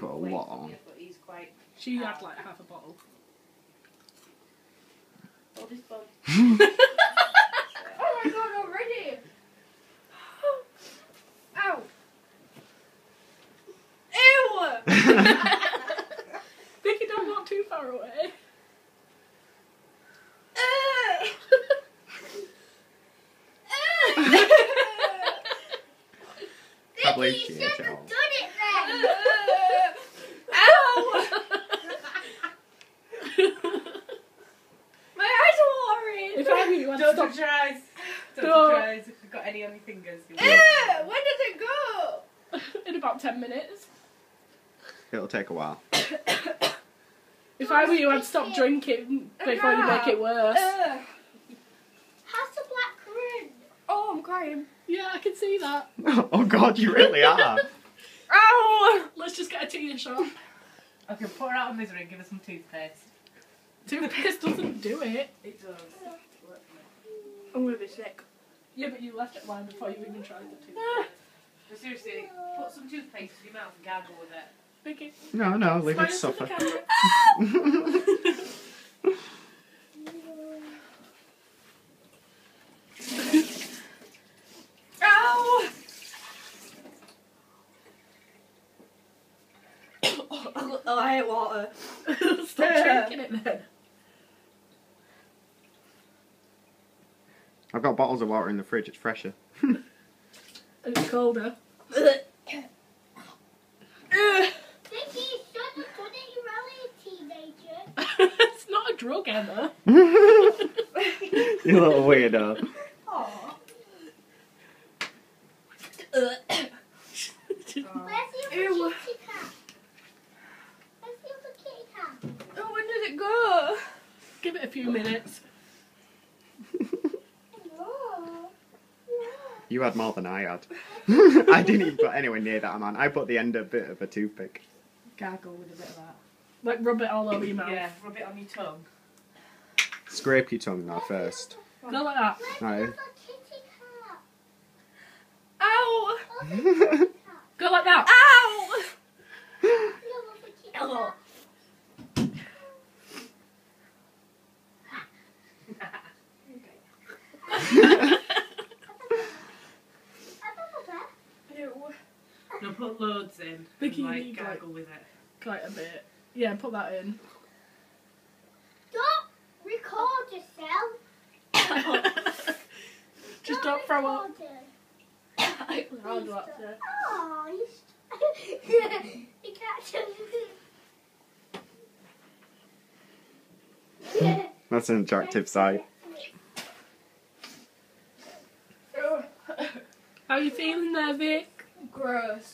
put a lot on. She had like half a bottle. Oh, this bug. Oh my god, already! Ow! Ew! Vicky, don't walk too far away. I believe she is, done y'all. it then! Ow! My eyes are watering! If I knew you had to Don't stop. touch your eyes. Don't No. touch your eyes. If you've got any on your fingers, you'll When does it go? In about 10 minutes. It'll take a while. If I were you, I'd stop drinking before you make it worse. How's the black currant? Oh, I'm crying. Yeah, I can see that. Oh god, you really are. Ow! Let's just get a tea shop. Okay, put her out of misery and give her some toothpaste. Toothpaste doesn't do it. It does. I'm gonna be sick. Yeah, but you left it lying before you even tried the toothpaste. But seriously, put some toothpaste in your mouth and gargle with it. Vicky, No, leave it smile to suffer. the camera. Ow! Oh, I hate water. Stop drinking it then. I've got bottles of water in the fridge, it's fresher. And it's colder. Vicky, shut up, don't you really a teenager? It's not a drug, Emma. You little weirdo. Aww. Where's the other Ew. kitty cat? Where's the other kitty cat? Oh, when did it go? Give it a few minutes. No. You had more than I had. I didn't even put anywhere near that amount. I put the end of bit of a toothpick. Gargle with a bit of that. Like, rub it all over your mouth. Yeah, rub it on your tongue. Scrape your tongue now first. Go like that. Where's No. the other kitty cat? Ow! Go like that. Ow! The other kitty Hello. cat. Ew. No, put loads in. Vicky, and, you like, need, gargle with it. Quite a bit. Yeah, put that in. Don't record yourself. Just don't throw up. record it. I'll do that too. Oh, you can't. That's an attractive sight. How are you feeling there, Vic? Gross.